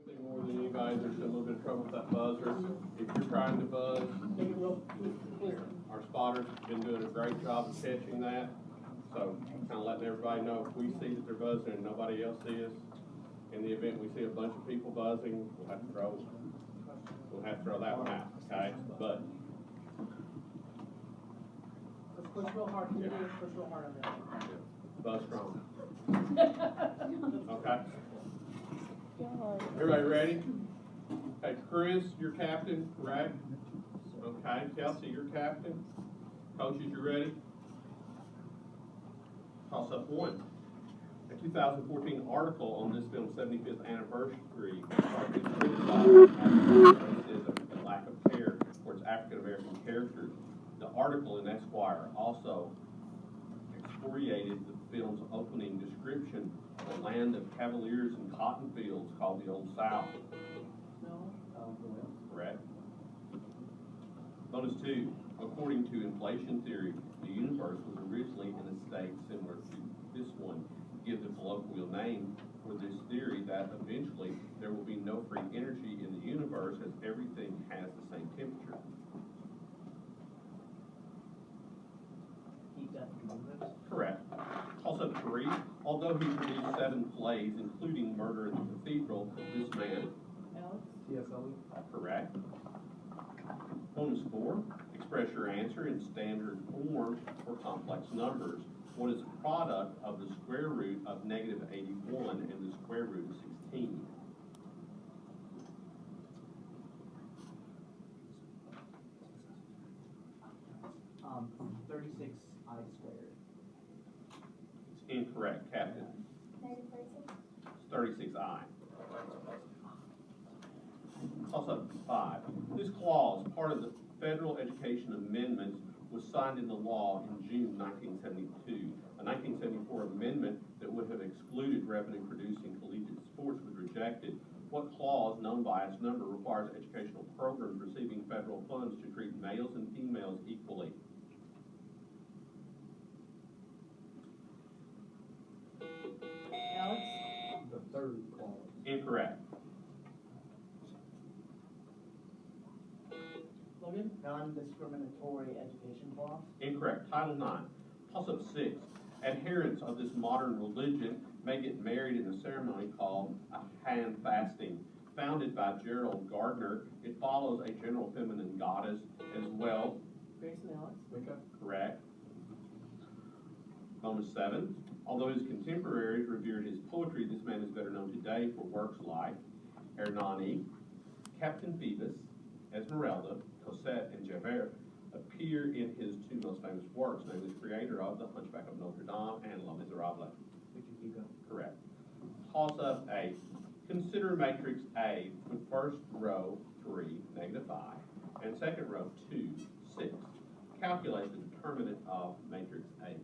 Anything more than anybody, there's a little bit of trouble with that buzzer. If you're trying to buzz, Make it real clear. our spotters have been doing a great job of catching that. So kind of letting everybody know if we see that they're buzzing and nobody else sees, in the event we see a bunch of people buzzing, we'll have to throw that one out, okay? But Let's push real hard. Can you just push real hard on that? buzz strong, okay? Everybody ready? Hey, Chris, you're captain, correct? Okay, Kelsey, you're captain. Coaches, you ready? Toss up one. A 2014 article on this film's 75th anniversary started criticizing racism and lack of care for its African American characters. The article in Esquire also excoriated the film's opening description of a land of cavaliers and cotton fields called the Old South. No. Correct. Bonus 2. According to inflation theory, the universe was originally in a state similar to this one. Give the colloquial name for this theory that eventually there will be no free energy in the universe as everything has the same temperature. Correct. Also 3. Although he produced 7 plays, including Murder in the Cathedral, this man. Alex? Yes, Ali. Correct. Bonus 4. Express your answer in standard form for complex numbers. What is the product of the square root of negative 81 and the square root of 16? Um, 36I squared. It's incorrect, Captain. It's 36I. Also 5. This clause, part of the Federal Education Amendments, was signed into law in June 1972. A 1974 amendment that would have excluded revenue-producing collegiate sports was rejected. What clause, known by its number, requires educational programs receiving federal funds to treat males and females equally? Alex? The third clause. Incorrect. Logan? Non-discriminatory education clause. Incorrect. Title 9. Toss-up 6. Adherents of this modern religion may get married in a ceremony called a hand fasting. Founded by Gerald Gardner, it follows a general feminine goddess as well. Grayson, Alex? Wicca. Correct. Bonus 7. Although his contemporaries revered his poetry, this man is better known today for works like Hernani, Captain Phoebus, Esmeralda, Cosette, and Javert appear in his 2 most famous works, namely the creator of The Hunchback of Notre Dame and La Miserable. Victor Hugo. Correct. Toss up 8. Consider matrix A with first row 3, negative 5, and second row 2, 6. Calculate the determinant of matrix A.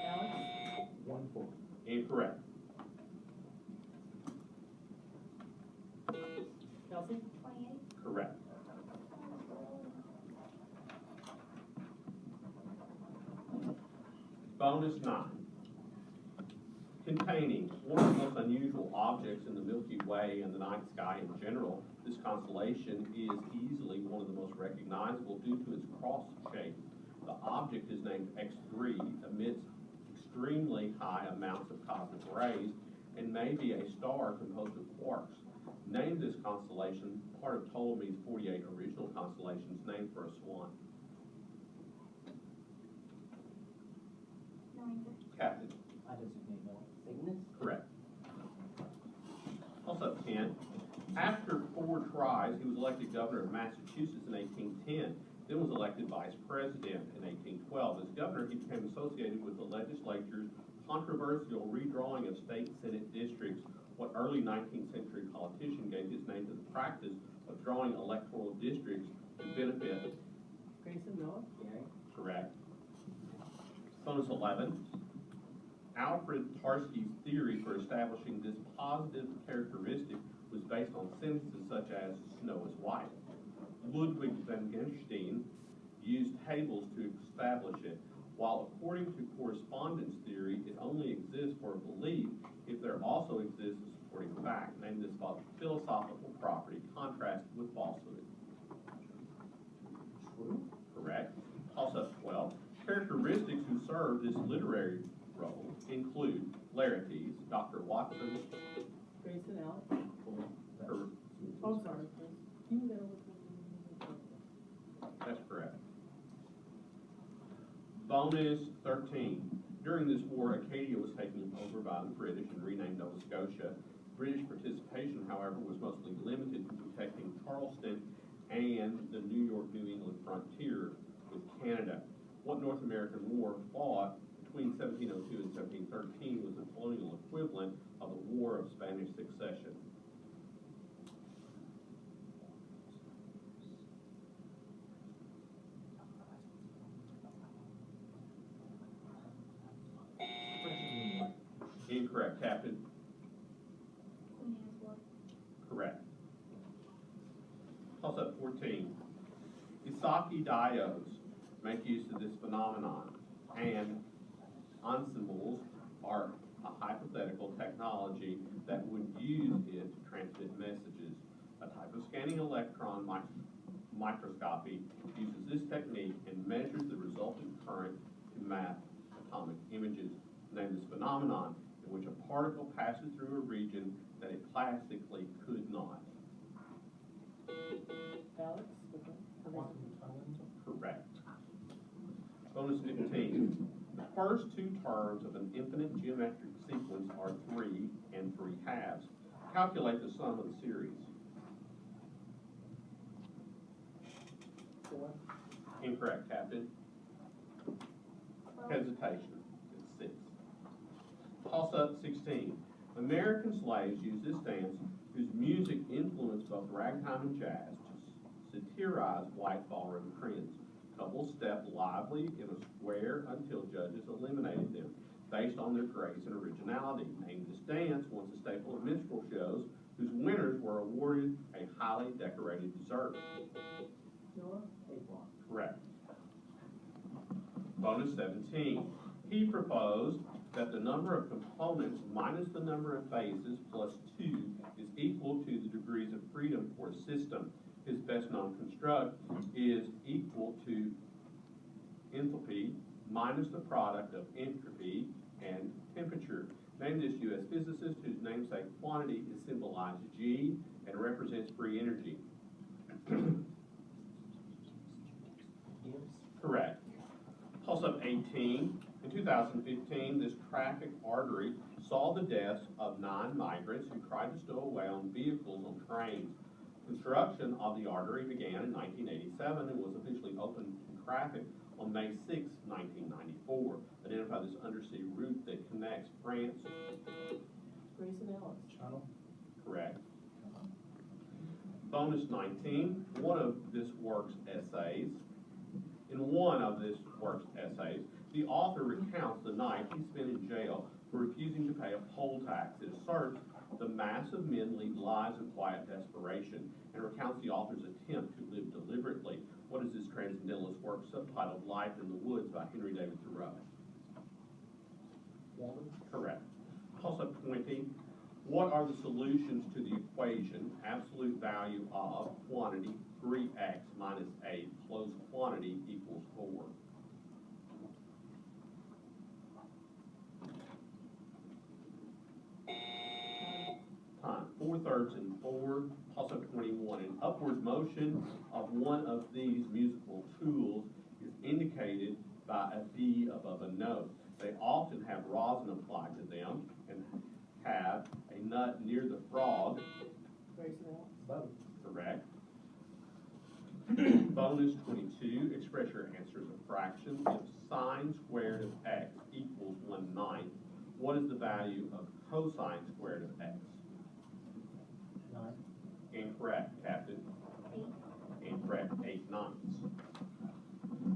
Alex? 1/4. Incorrect. Kelsey? 28. Correct. Bonus 9. Containing one of the most unusual objects in the Milky Way and the night sky in general, this constellation is easily one of the most recognizable due to its cross shape. The object is named X3, emits extremely high amounts of cosmic rays, and may be a star composed of quarks. Named this constellation part of Ptolemy's 48 original constellations named for a swan. Captain. I designate no. Cygnus. Correct. Also 10. After 4 tries, he was elected governor of Massachusetts in 1810, then was elected vice president in 1812. As governor, he became associated with the legislature's controversial redrawing of state senate districts. What early 19th century politician gave his name to the practice of drawing electoral districts to benefit? Grayson, Noah? Gary. Correct. Bonus 11. Alfred Tarski's theory for establishing this positive characteristic was based on sentences such as snow is white. Ludwig van Wittgenstein used tables to establish it. while according to correspondence theory, it only exists for a belief if there also exists a supporting fact. Name this philosophical property contrasted with falsehood. True. Correct. Toss-up 12. Characteristics who serve this literary role include Laertes, Dr. Watson, Grayson, Alex? Cor- Oh, sorry, Chris. You can go with That's correct. Bonus 13. During this war, Acadia was taken over by the British and renamed Nova Scotia. British participation, however, was mostly limited to protecting Charleston and the New York-New England frontier with Canada. What North American war fought between 1702 and 1713 was the colonial equivalent of the War of Spanish Succession. Incorrect, Captain. Correct. Toss up 14. Isaki diodes make use of this phenomenon, and ensembles are a hypothetical technology that would use it to transmit messages. A type of scanning electron microscopy uses this technique and measures the resultant current to map atomic images. Name this phenomenon in which a particle passes through a region that it classically could not. Alex? Quantum tunneling. Correct. Bonus 15. The first two terms of an infinite geometric sequence are 3 and 3/2. Calculate the sum of the series. 4. Incorrect, Captain. Hesitation. It's 6. Toss up 16. American slaves used this dance, whose music influenced both ragtime and jazz, to satirize white ballroom trends. Couples stepped lively in a square until judges eliminated them, based on their grace and originality. Name this dance, once a staple of minstrel shows, whose winners were awarded a highly decorated dessert. Noah? Cakewalk. Correct. Bonus 17. He proposed that the number of components minus the number of phases plus 2 is equal to the degrees of freedom for a system. His best known construct is equal to enthalpy minus the product of entropy and temperature. Name this U.S. physicist whose namesake quantity is symbolized G and represents free energy. Correct. Toss up 18. In 2015, this traffic artery saw the deaths of 9 migrants who tried to stow away on vehicles on trains. Construction of the artery began in 1987 and was officially opened to traffic on May 6, 1994. Identify this undersea route that connects France. Grayson, Alex? Channel. Correct. Bonus 19. In one of this work's essays, the author recounts the night he spent in jail for refusing to pay a poll tax. It asserts the mass of men lead lives of quiet desperation and recounts the author's attempt to live deliberately. What is this transcendentalist work subtitled Life in the Woods by Henry David Thoreau? Walden. Correct. Toss up 20. What are the solutions to the equation absolute value of quantity 3x minus 8 closed quantity equals 4? Time. 4/3 and 4. Toss up 21. An upward motion of one of these musical tools is indicated by a B above a note. They often have rosin applied to them and have a nut near the frog. Grayson, Alex? Both. Correct. Bonus 22. Express your answer as a fraction. If sine squared of x equals 1/9, what is the value of cosine squared of x? 9. Incorrect, Captain. Incorrect. 8/9.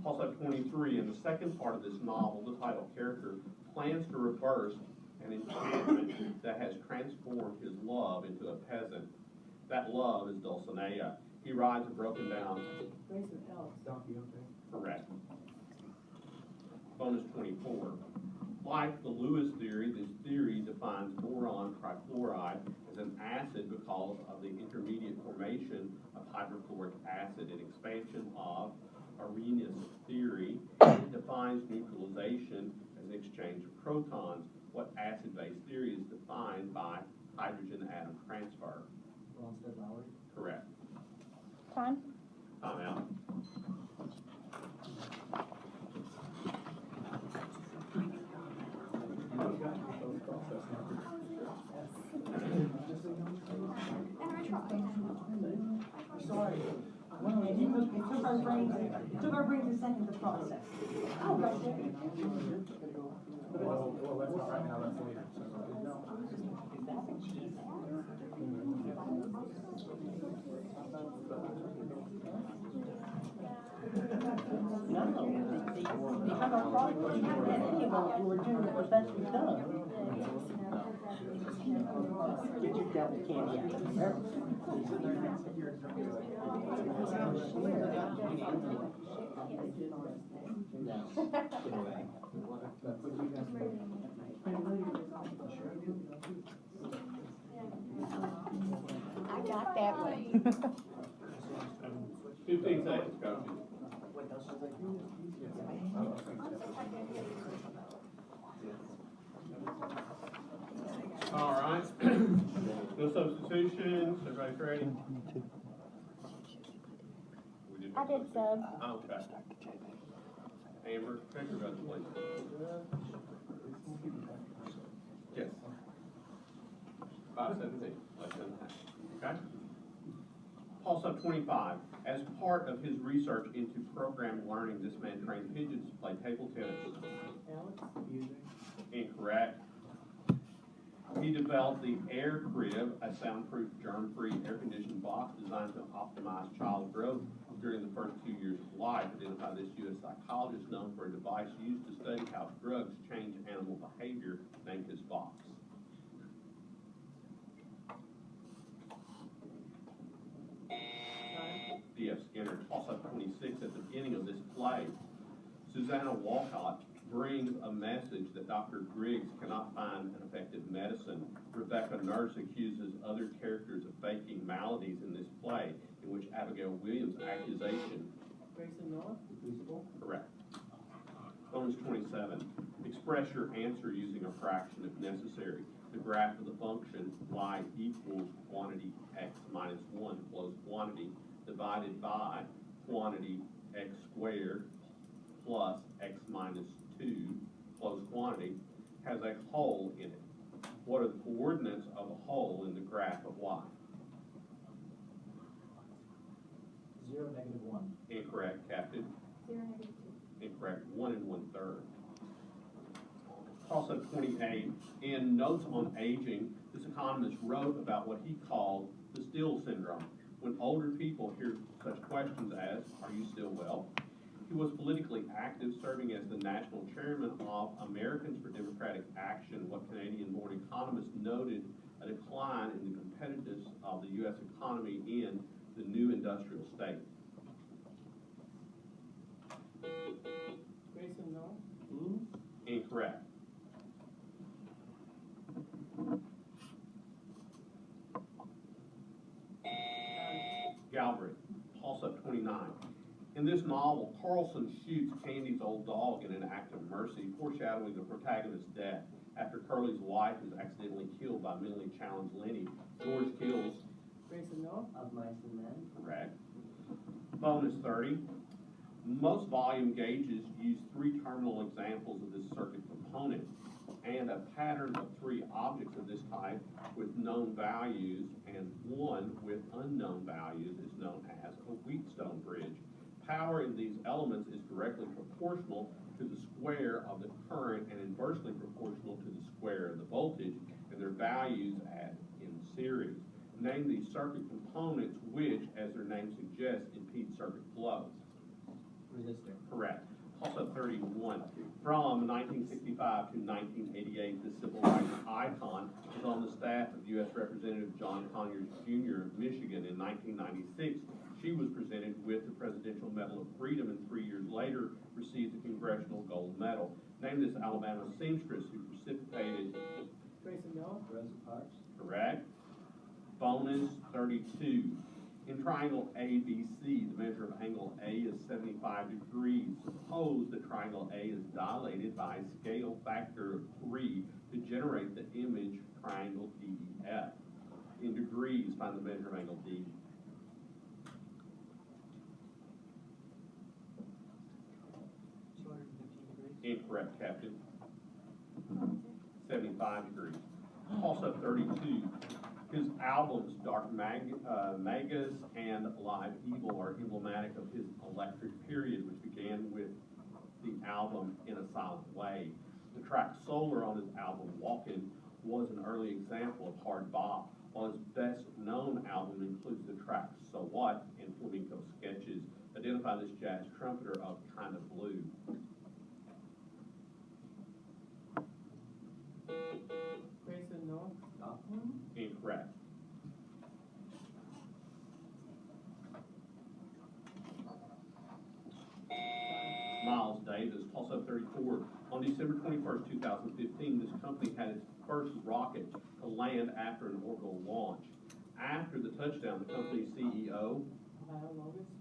Toss up 23. In the second part of this novel, the title character plans to reverse an enchantment that has transformed his love into a peasant. That love is Dulcinea. He rides a broken down. Grayson, Alex? Don Quixote. Correct. Bonus 24. Like the Lewis theory, this theory defines boron trifluoride as an acid because of the intermediate formation of hydrochloric acid. An expansion of Arrhenius theory, it defines neutralization as an exchange of protons. What acid-base theory is defined by hydrogen atom transfer? Bronsted-Lowry. Correct. Time? Time out. Sorry. It took our brains a second to process. Oh, that's it. Well, that's not right now, that's later. No, because our product, we haven't had any of those, we were doing it the best we've done. Get your devil candy out of there. I got that way. 15 seconds, coach. All right. No substitutions. Everybody's ready? We I did sub. Okay. Amber, take your vote, please. Yes. 517, less than half. Okay? Paul sub 25. As part of his research into program learning, this man trained pigeons to play table tennis. Incorrect. He developed the Air Crib, a soundproof, germ-free, air-conditioned box designed to optimize child growth during the first 2 years of life. Identified this U.S. psychologist known for a device used to study how drugs change animal behavior, named his box. D.F. Skinner. Also 26, at the beginning of this play, Susanna Walcott brings a message that Dr. Griggs cannot find an effective medicine. Rebecca Nurse accuses other characters of faking maladies in this play, in which Abigail Williams' accusation. Grayson Miller? Correct. Bonus 27. Express your answer using a fraction if necessary. The graph of the function y equals quantity x minus 1, closed quantity, divided by quantity x squared plus x minus 2, closed quantity, has a hole in it. What are the coordinates of a hole in the graph of y? 0, -1. Incorrect, Captain. 0, -2. Incorrect, 1 1/3. Also 28, in Notes on Aging, this economist wrote about what he called the still syndrome. When older people hear such questions as, "Are you still well?" He was politically active, serving as the national chairman of Americans for Democratic Action. What Canadian-born economist noted a decline in the competitiveness of the U.S. economy in the new industrial state? Grayson Miller? Incorrect. Galbraith, Pulse Up 29. In this novel, Carlson shoots Candy's old dog in an act of mercy, foreshadowing the protagonist's death. After Curly's wife is accidentally killed by mentally challenged Lenny, George kills Grayson Miller? Of Mice and Men. Correct. Bonus 30. Most volume gauges use 3 terminal examples of this circuit component, and a pattern of 3 objects of this type with known values and 1 with unknown values is known as a Wheatstone bridge. Power in these elements is directly proportional to the square of the current and inversely proportional to the square of the voltage, and their values add in series. Name these circuit components which, as their name suggests, impede circuit flow. Resistor. Correct. Also 31. From 1965 to 1988, the civil rights icon was on the staff of U.S. Representative John Conyers Jr. of Michigan. In 1996, She was presented with the Presidential Medal of Freedom and 3 years later received the Congressional Gold Medal. Name this Alabama seamstress who precipitated. Grayson, no. Rosa Parks. Correct. Bonus 32. In triangle ABC, the measure of angle A is 75 degrees. Suppose the triangle A is dilated by a scale factor of 3 to generate the image triangle DEF. In degrees, find the measure of angle D. 215 degrees. Incorrect, Captain. 75 degrees. Also 32. His albums, Dark Magus and Live Evil, are emblematic of his electric period, which began with the album In a Silent Way. The track Solar on his album Walkin' was an early example of hard bop, while his best-known album includes the tracks So What and Flamenco Sketches. Identify this jazz trumpeter of Kind of Blue. Grayson, no. Incorrect. Miles Davis, also 34. On December 21st, 2015, this company had its first rocket to land after an orbital launch. After the touchdown, the company's CEO.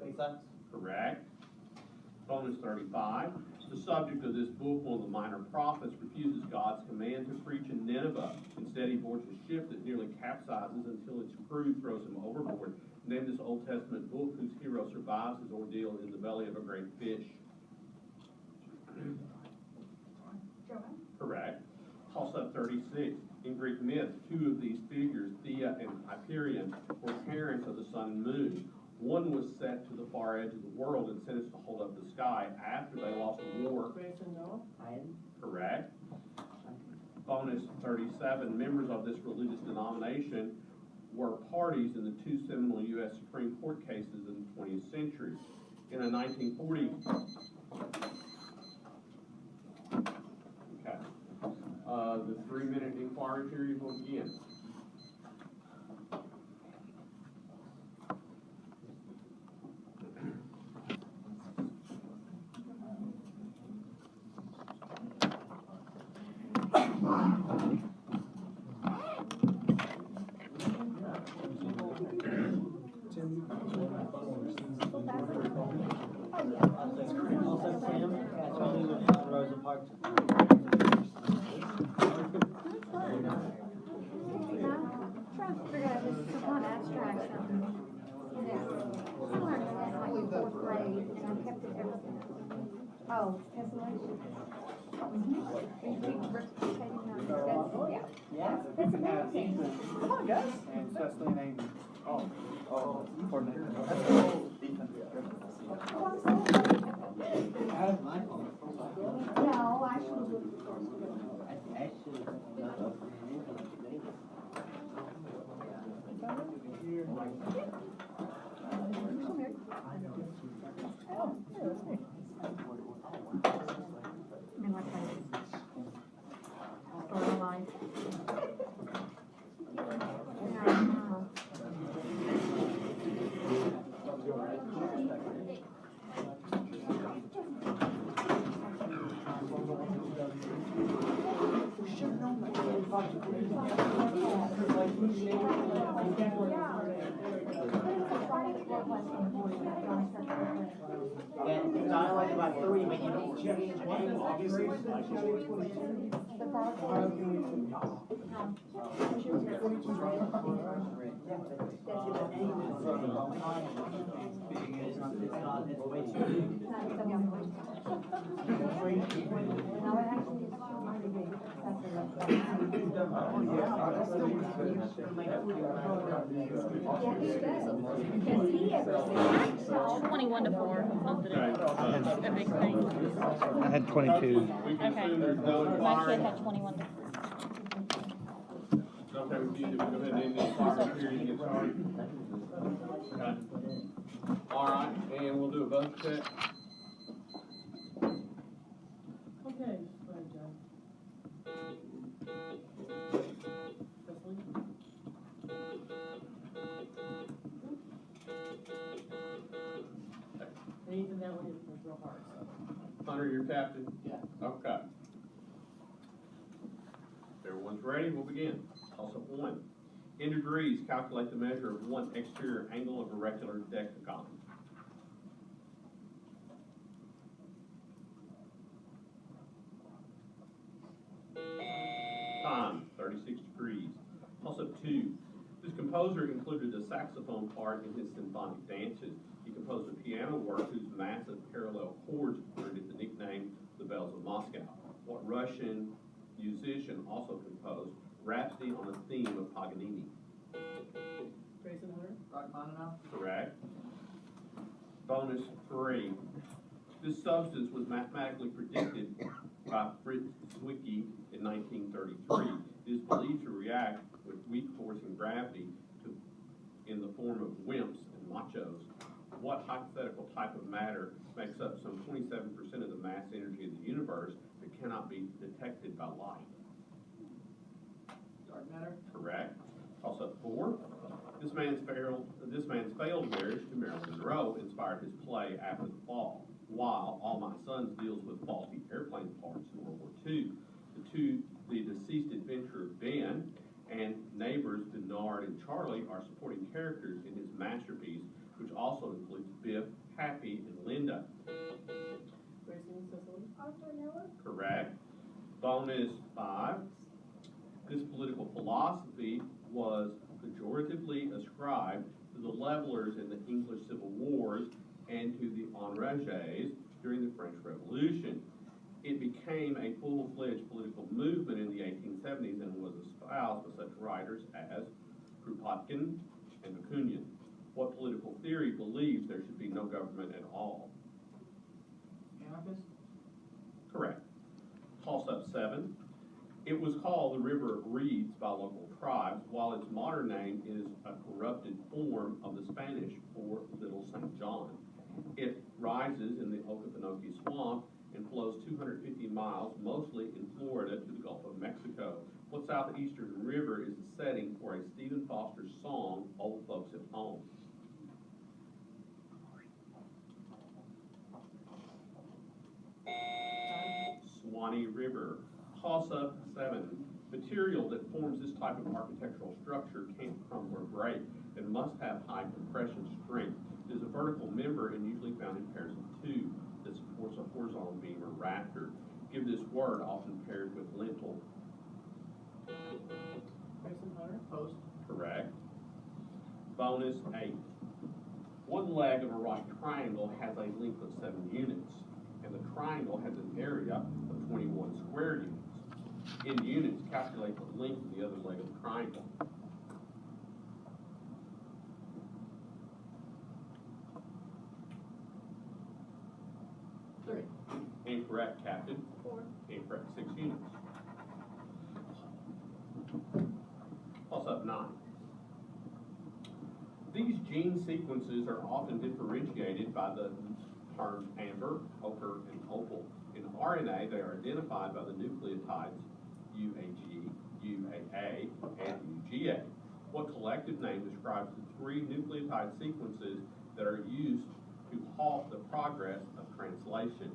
SpaceX. Correct. Bonus 35. The subject of this book, one of the minor prophets, refuses God's command to preach in Nineveh. Instead, he boards a ship that nearly capsizes until its crew throws him overboard. Name this Old Testament book whose hero survives his ordeal in the belly of a great fish. Correct. Toss up 36. In Greek myth, two of these figures, Thea and Hyperion, were parents of the sun and moon. One was set to the far edge of the world and sentenced to hold up the sky after they lost a war. Grayson, no. Correct. Bonus 37. Members of this religious denomination were parties in the two seminal U.S. Supreme Court cases in the 20th century. In a 1940. Okay. The 3-minute inquiry period will begin. Also, Tim, that's only with Rosa Parks. Trying to figure out this is not abstract something. I learned that like in 4th grade, and I kept it ever since. Oh, tesselation. Are you reciprocating that? Yeah. Yeah. That's amazing. Come on, guys. And Cecily and Amy. Oh. Oh. Coordinator. That was my fault. No, I should. I should have done In what place? Story line. And dialogue about 3, but you don't change any Because he ever 21 to 4. Something. Okay. A big thing. I had 22. We can Okay. assume there's no My kid inquiry. had 21 to 4. Okay, we need to go ahead and end the inquiry period and get started. Okay. All right, and we'll do a vote check. Okay, go ahead, John. Cecily? Hunter, your captain? Yeah. Okay. If everyone's ready, we'll begin. Toss up one. In degrees, calculate the measure of one exterior angle of a regular decagon. Time, 36 degrees. Toss up two. This composer included a saxophone part in his symphonic dances. He composed a piano work whose massive parallel chords earned it the nickname The Bells of Moscow. What Russian musician also composed Rhapsody on a Theme of Paganini? Grayson Hunter? Rachmaninoff? Correct. Bonus three. This substance was mathematically predicted by Fritz Zwicky in 1933. It is believed to react with weak force and gravity in the form of wimps and machos. What hypothetical type of matter makes up some 27% of the mass energy of the universe that cannot be detected by light? Dark matter? Correct. Toss up four. This man's failed marriage to Marilyn Monroe inspired his play After the Fall, while All My Sons deals with faulty airplane parts in World War II. The deceased adventurer Ben and neighbors Bernard and Charlie are supporting characters in his masterpiece, which also includes Biff, Happy, and Linda. Grayson Sicily? Correct. Bonus five. This political philosophy was pejoratively ascribed to the levelers in the English Civil Wars and to the enragés during the French Revolution. It became a full-fledged political movement in the 1870s and was espoused by such writers as Kropotkin and Bakunin. What political theory believes there should be no government at all? Anarchist? Correct. Toss up seven. It was called the River of Reeds by local tribes, while its modern name is a corrupted form of the Spanish for Little St. John. It rises in the Okefenokee Swamp and flows 250 miles, mostly in Florida, to the Gulf of Mexico. What southeastern river is the setting for a Stephen Foster song, Old Folks at Home? Swanee River. Toss up seven. Material that forms this type of architectural structure can't crumble or break and must have high compression strength. It is a vertical member and usually found in pairs of two that supports a horizontal beam or rafter. Give this word, often paired with lintel. Grayson Hunter? Post? Correct. Bonus eight. One leg of a right triangle has a length of 7 units, and the triangle has an area of 21 square units. In units, calculate the length of the other leg of the triangle. Three. Incorrect, Captain. 4. Incorrect, 6 units. Toss up 9. These gene sequences are often differentiated by the terms amber, ochre, and opal. In RNA, they are identified by the nucleotides UAG, UAA, and UGA. What collective name describes the 3 nucleotide sequences that are used to halt the progress of translation?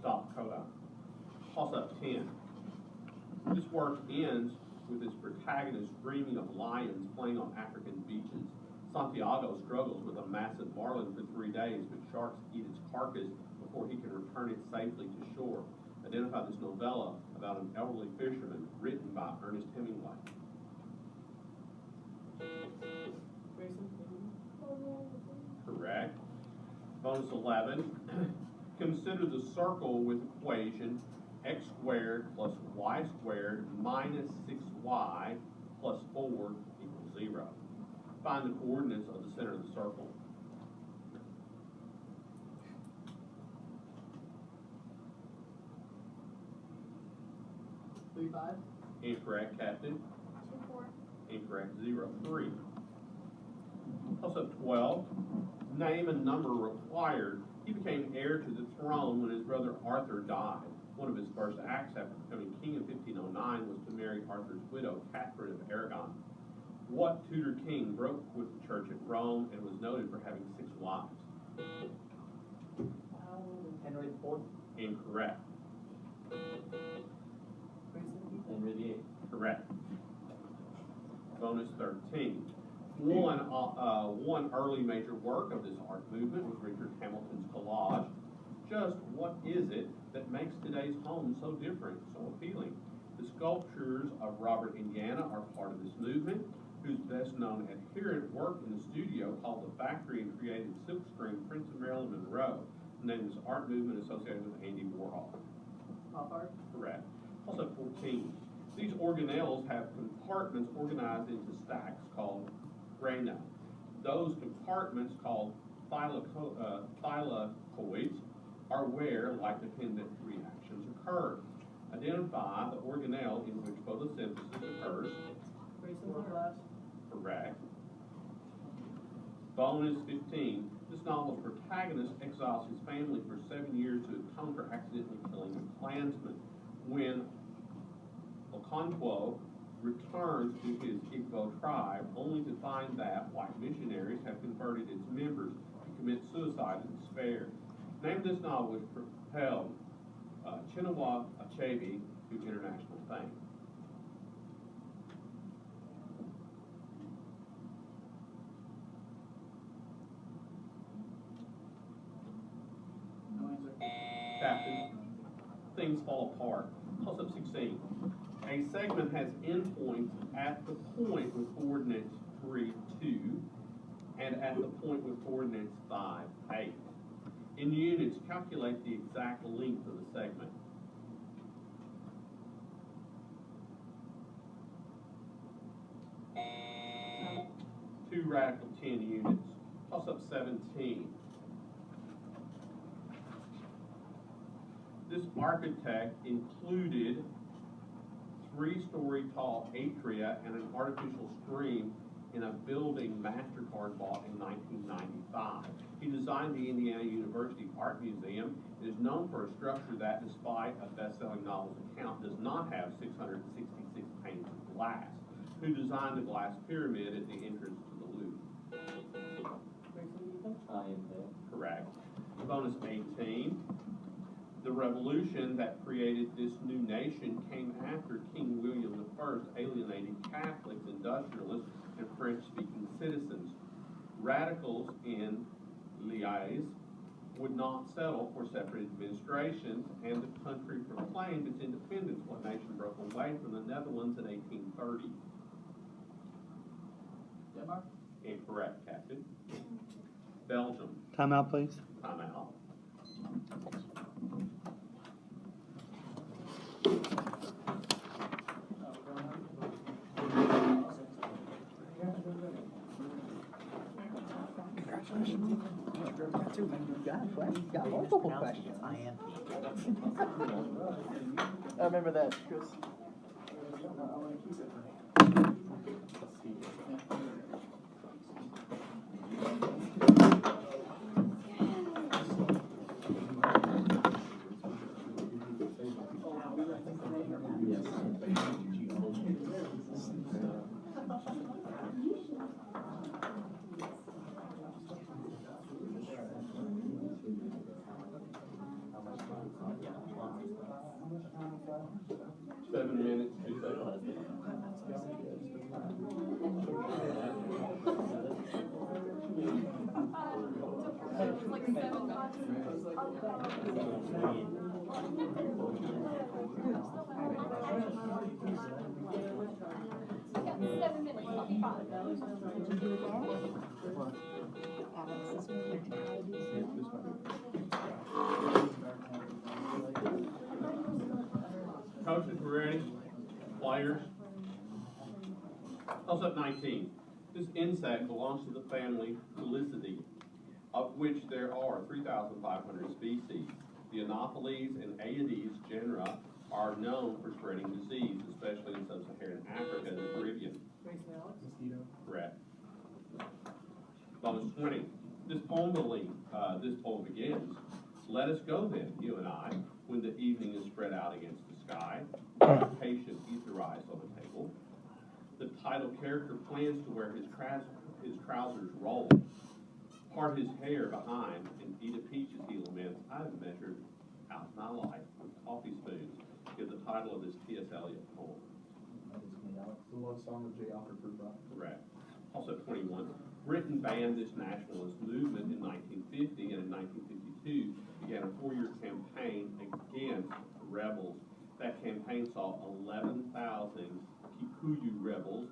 Stop codon. Toss up 10. This work ends with its protagonist dreaming of lions playing on African beaches. Santiago struggles with a massive marlin for 3 days, but sharks eat its carcass before he can return it safely to shore. Identify this novella about an elderly fisherman written by Ernest Hemingway. Grayson? Correct. Bonus 11. Consider the circle with equation x squared plus y squared minus 6y plus 4 equals 0. Find the coordinates of the center of the circle. Three, 5. Incorrect, Captain. 2, 4. Incorrect, 0, 3. Toss up 12. Name and number required. He became heir to the throne when his brother Arthur died. One of his first acts after becoming king in 1509 was to marry Arthur's widow, Catherine of Aragon. What Tudor king broke with the church at Rome and was noted for having 6 wives? Henry IV. Incorrect. Henry VIII. Correct. Bonus 13. One early major work of this art movement was Richard Hamilton's collage. Just what is it that makes today's home so different, so appealing? The sculptures of Robert Indiana are part of this movement, whose best-known adherent worked in the studio called the Factory and created silkscreen prints of Marilyn Monroe. The name of this art movement associated with Andy Warhol. Pop art? Correct. Also 14. These organelles have compartments organized into stacks called grana. Those compartments, called thylakoids, are where light-dependent reactions occur. Identify the organelle in which photosynthesis occurs. Grayson class? Correct. Bonus 15. This novel's protagonist exiles his family for 7 years to atone for accidentally killing a Klansman. When Okonkwo returns to his Igbo tribe, only to find that white missionaries have converted its members to commit suicide in despair. The name of this novel which propelled Chinua Achebe to international fame. No answer. Captain, things fall apart. Toss up 16. A segment has endpoints at the point with coordinates 3, 2, and at the point with coordinates 5, 8. In units, calculate the exact length of the segment. 2 radical 10 units. Toss up 17. This architect included 3-story tall atria and an artificial stream in a building MasterCard bought in 1995. He designed the Indiana University Art Museum. It is known for a structure that, despite a best-selling novel's account, does not have 666 panes of glass. Who designed the glass pyramid at the entrance to the Louvre? I am there. Correct. Bonus 18. The revolution that created this new nation came after King William I alienated Catholics, industrialists, and French-speaking citizens. Radicals in Liège would not settle for separate administrations, and the country proclaimed its independence. What nation broke away from the Netherlands in 1830? Denmark? Incorrect, Captain. Belgium. Time out, please. Time out. Got multiple questions. I am. I remember that, Chris. Seven minutes, 2 seconds. Coaches, we ready? Players? Toss up 19. This insect belongs to the family Felicidae, of which there are 3,500 species. The Anopheles and Aedes genera are known for spreading disease, especially in sub-Saharan Africa and the Caribbean. Mosquito. Correct. Bonus 20. This poem begins. Let us go then, you and I, when the evening is spread out against the sky, patient etherized on the table. The title character plans to wear his trousers rolled, part his hair behind, and eat a peach as he laments, "I've measured out my life with coffee spoons," is the title of this T.S. Eliot poem. The love song of J. Alfred Prufrock. Correct. Also 21. Britain banned this nationalist movement in 1950, and in 1952 began a 4-year campaign against rebels. That campaign saw 11,000 Kikuyu rebels,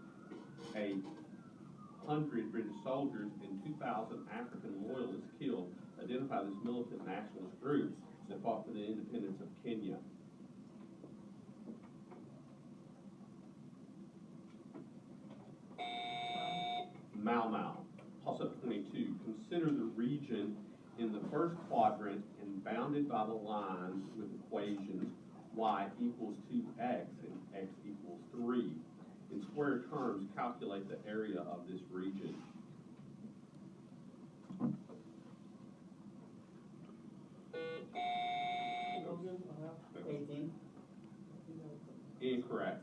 100 British soldiers, and 2,000 African loyalists killed. Identify this militant nationalist group that fought for the independence of Kenya. Mau Mau. Toss up 22. Consider the region in the first quadrant and bounded by the lines with equations y equals 2x and x equals 3. In square terms, calculate the area of this region. Logan, 18. Incorrect.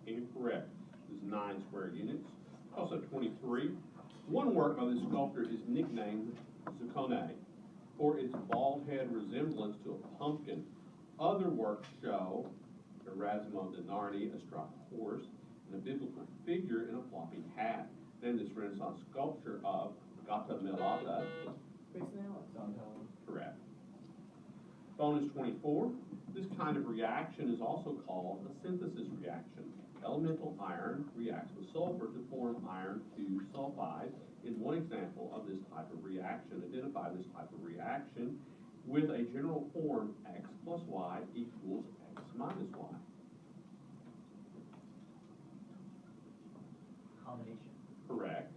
Incorrect. This is 9 square units. Also 23. One work by this sculptor is nicknamed Zucchone for its bald head resemblance to a pumpkin. Other works show Erasmo de Narni, a striped horse, and a biblical figure in a floppy hat. Then this Renaissance sculpture of Gata Melata. Grayson Alex. Correct. Bonus 24. This kind of reaction is also called a synthesis reaction. Elemental iron reacts with sulfur to form iron 2 sulfide. In one example of this type of reaction, identify this type of reaction with a general form x plus y equals x minus y. Combination. Correct.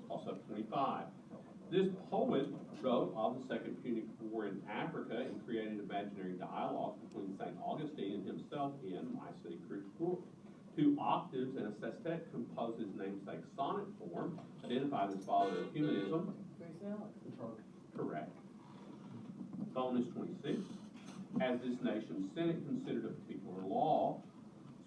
Also 25. This poet wrote of the Second Punic War in Africa and created imaginary dialogues between St. Augustine and himself in My Sacred Book. 2 octaves and a sestet compose his namesake sonnet form. Identify this father of humanism. Grayson Alex. Correct. Bonus 26. As this nation's Senate considered a particular law,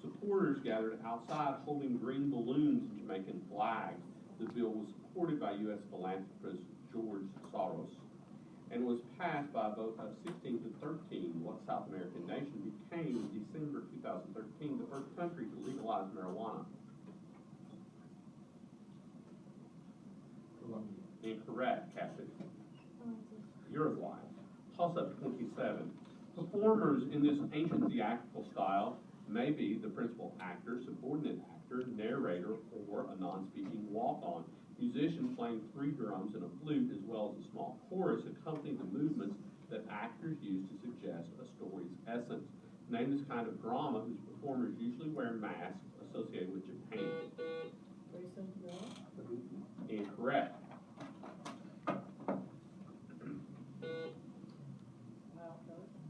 supporters gathered outside holding green balloons and Jamaican flags. The bill was supported by U.S. philanthropist George Soros and was passed by a vote of 16 to 13. What South American nation became in December 2013 the first country to legalize marijuana? Colombia. Incorrect, Cassidy. Uruguay. Toss up 27. Performers in this ancient theatrical style may be the principal actor, subordinate actor, narrator, or a non-speaking walk-on. Musicians playing 3 drums and a flute, as well as a small chorus, accompany the movements that actors use to suggest a story's essence. Name this kind of drama whose performers usually wear masks associated with Japan. Grayson Alex. Incorrect.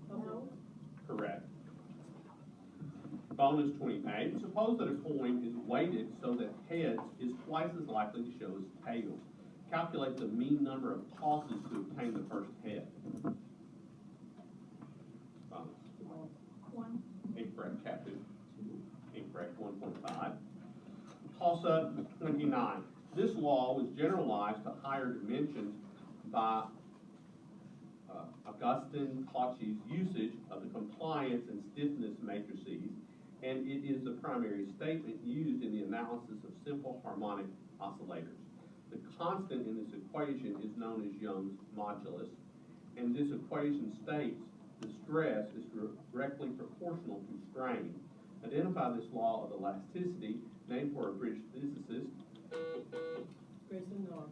No. Correct. Bonus 28. Suppose that a coin is weighted so that heads is twice as likely to show as tails. Calculate the mean number of tosses to obtain the first head. Bonus. 1. Incorrect, Captain. Incorrect, 1.5. Toss up 29. This law was generalized to higher dimensions by Augustin Cauchy's usage of the compliance and stiffness matrices, and it is the primary statement used in the analysis of simple harmonic oscillators. The constant in this equation is known as Young's modulus, and this equation states the stress is directly proportional to strain. Identify this law of elasticity, named for a British physicist. Grayson Alex.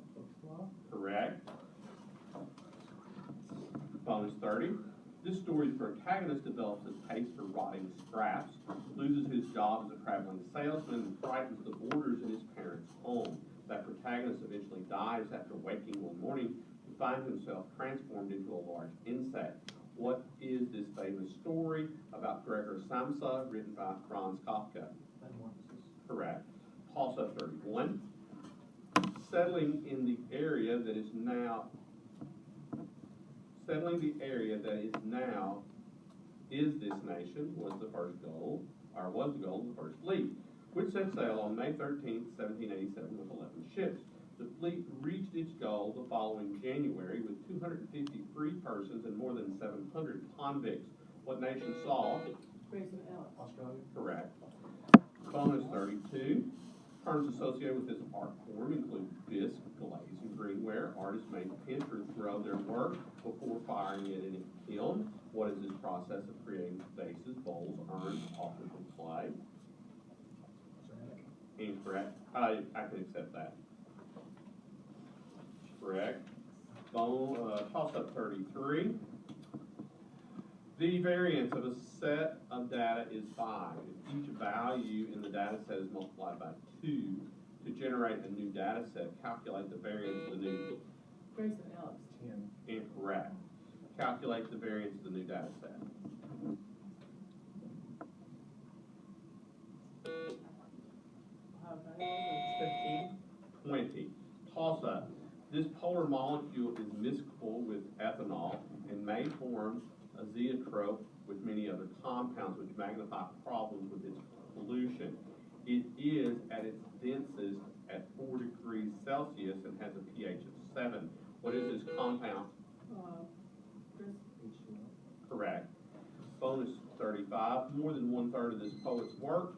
Correct. Bonus 30. This story's protagonist develops a taste for rotting scraps, loses his job as a traveling salesman, and frightens the boarders in his parents' home. That protagonist eventually dies after waking one morning to find himself transformed into a large insect. What is this famous story about Gregor Samsa, written by Franz Kafka? Correct. Toss up 31. Settling in the area that is now settling the area that is now is this nation was the first goal, or was the goal of the first fleet, which set sail on May 13th, 1787 with 11 ships. The fleet reached its goal the following January with 253 persons and more than 700 convicts. What nation saw? Grayson, Alex. Australia? Correct. Bonus 32. Terms associated with this art form include bisque, glaze, and greenware. Artists make paint or throw their work before firing it in a kiln. What is this process of creating vases, bowls, urns, often from clay? Incorrect. I can accept that. Correct. Toss-up 33. The variance of a set of data is 5. If each value in the data set is multiplied by 2 to generate a new data set, calculate the variance of the new. Grayson, Alex. 10. Incorrect. Calculate the variance of the new data set. Ohio Valley. 20. Toss-up. This polar molecule is miscible with ethanol and may form a zeotrope with many other compounds which magnify problems with its pollution. It is at its densest at 4 degrees Celsius and has a pH of 7. What is this compound? Chris. Correct. Bonus 35. More than 1/3 of this poet's work